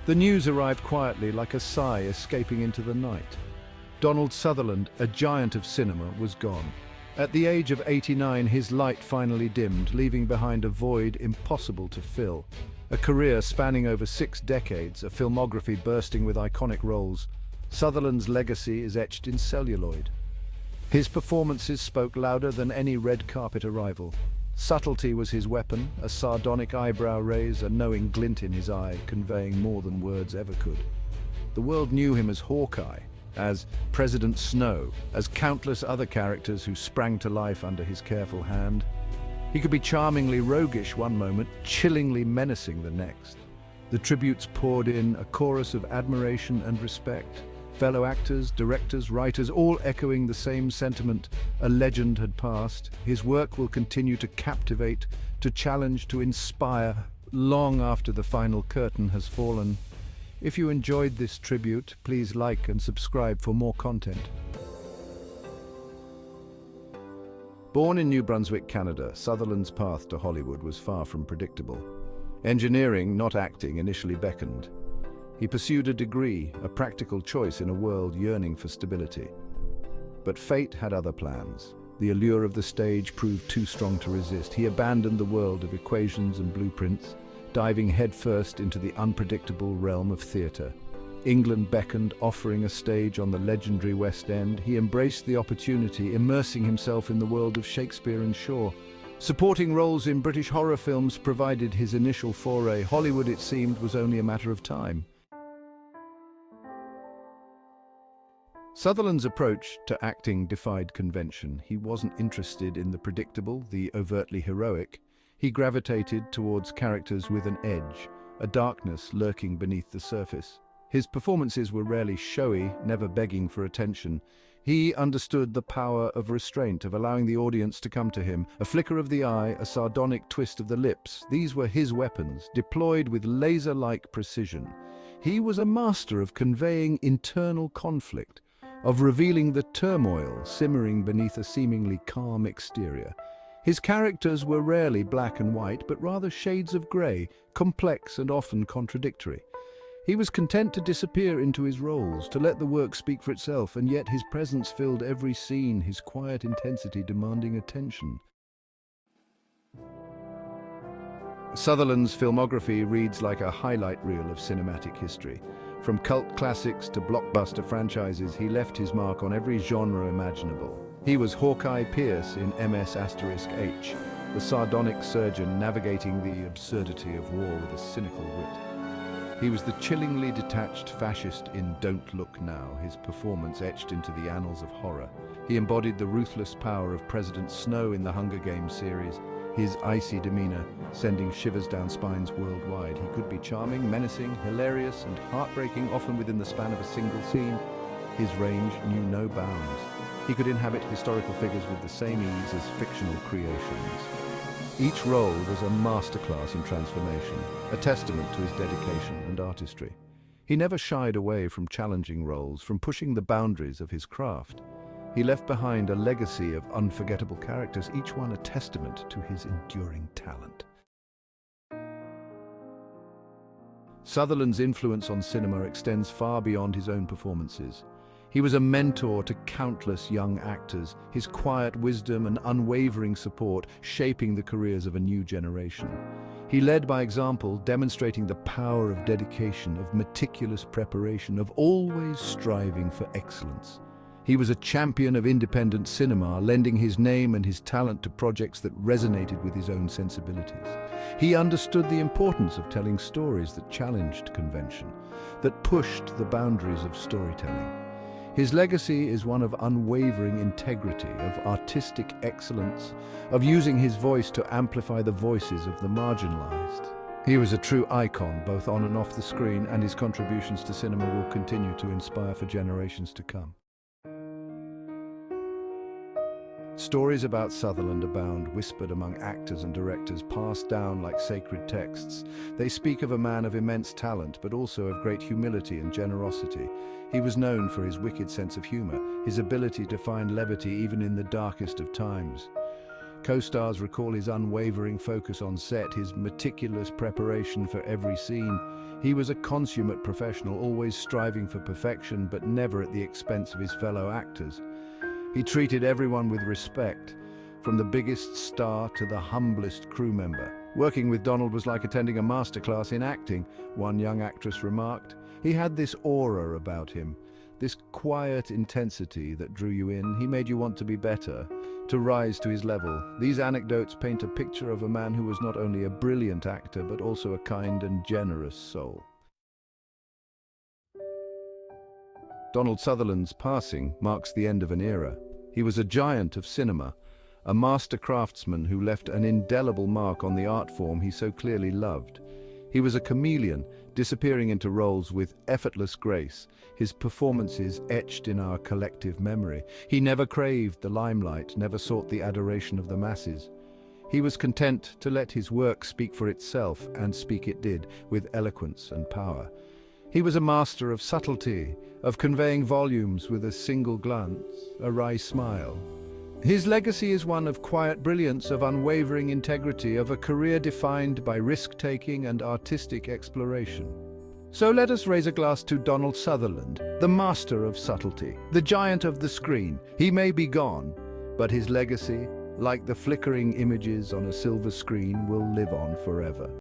The news arrived quietly like a sigh escaping into the night. Donald Sutherland, a giant of cinema, was gone. At the age of 89, his light finally dimmed, leaving behind a void impossible to fill. A career spanning over 6 decades, a filmography bursting with iconic roles, Sutherland's legacy is etched in celluloid. His performances spoke louder than any red carpet arrival. Subtlety was his weapon, a sardonic eyebrow raise, a knowing glint in his eye, conveying more than words ever could. The world knew him as Hawkeye, as President Snow, as countless other characters who sprang to life under his careful hand. He could be charmingly roguish one moment, chillingly menacing the next. The tributes poured in, a chorus of admiration and respect. Fellow actors, directors, writers, all echoing the same sentiment: a legend had passed. His work will continue to captivate, to challenge, to inspire, long after the final curtain has fallen. If you enjoyed this tribute, please like and subscribe for more content. Born in New Brunswick, Canada, Sutherland's path to Hollywood was far from predictable. Engineering, not acting, initially beckoned. He pursued a degree, a practical choice in a world yearning for stability. But fate had other plans. The allure of the stage proved too strong to resist. He abandoned the world of equations and blueprints, diving headfirst into the unpredictable realm of theatre. England beckoned, offering a stage on the legendary West End. He embraced the opportunity, immersing himself in the world of Shakespeare and Shaw. Supporting roles in British horror films provided his initial foray. Hollywood, it seemed, was only a matter of time. Sutherland's approach to acting defied convention. He wasn't interested in the predictable, the overtly heroic. He gravitated towards characters with an edge, a darkness lurking beneath the surface. His performances were rarely showy, never begging for attention. He understood the power of restraint, of allowing the audience to come to him. A flicker of the eye, a sardonic twist of the lips. These were his weapons, deployed with laser-like precision. He was a master of conveying internal conflict, of revealing the turmoil simmering beneath a seemingly calm exterior. His characters were rarely black and white, but rather shades of grey, complex and often contradictory. He was content to disappear into his roles, to let the work speak for itself, and yet his presence filled every scene, his quiet intensity demanding attention. Sutherland's filmography reads like a highlight reel of cinematic history. From cult classics to blockbuster franchises, he left his mark on every genre imaginable. He was Hawkeye Pierce in MS*H, the sardonic surgeon navigating the absurdity of war with a cynical wit. He was the chillingly detached fascist in Don't Look Now, his performance etched into the annals of horror. He embodied the ruthless power of President Snow in the Hunger Games series, his icy demeanor sending shivers down spines worldwide. He could be charming, menacing, hilarious, and heartbreaking, often within the span of a single scene. His range knew no bounds. He could inhabit historical figures with the same ease as fictional creations. Each role was a masterclass in transformation, a testament to his dedication and artistry. He never shied away from challenging roles, from pushing the boundaries of his craft. He left behind a legacy of unforgettable characters, each one a testament to his enduring talent. Sutherland's influence on cinema extends far beyond his own performances. He was a mentor to countless young actors, his quiet wisdom and unwavering support shaping the careers of a new generation. He led by example, demonstrating the power of dedication, of meticulous preparation, of always striving for excellence. He was a champion of independent cinema, lending his name and his talent to projects that resonated with his own sensibilities. He understood the importance of telling stories that challenged convention, that pushed the boundaries of storytelling. His legacy is one of unwavering integrity, of artistic excellence, of using his voice to amplify the voices of the marginalized. He was a true icon, both on and off the screen, and his contributions to cinema will continue to inspire for generations to come. Stories about Sutherland abound, whispered among actors and directors, passed down like sacred texts. They speak of a man of immense talent, but also of great humility and generosity. He was known for his wicked sense of humor, his ability to find levity even in the darkest of times. Co-stars recall his unwavering focus on set, his meticulous preparation for every scene. He was a consummate professional, always striving for perfection, but never at the expense of his fellow actors. He treated everyone with respect, from the biggest star to the humblest crew member. Working with Donald was like attending a masterclass in acting, one young actress remarked. He had this aura about him, this quiet intensity that drew you in. He made you want to be better, to rise to his level. These anecdotes paint a picture of a man who was not only a brilliant actor, but also a kind and generous soul. Donald Sutherland's passing marks the end of an era. He was a giant of cinema, a master craftsman who left an indelible mark on the art form he so clearly loved. He was a chameleon, disappearing into roles with effortless grace, his performances etched in our collective memory. He never craved the limelight, never sought the adoration of the masses. He was content to let his work speak for itself, and speak it did, with eloquence and power. He was a master of subtlety, of conveying volumes with a single glance, a wry smile. His legacy is one of quiet brilliance, of unwavering integrity, of a career defined by risk-taking and artistic exploration. So let us raise a glass to Donald Sutherland, the master of subtlety, the giant of the screen. He may be gone, but his legacy, like the flickering images on a silver screen, will live on forever.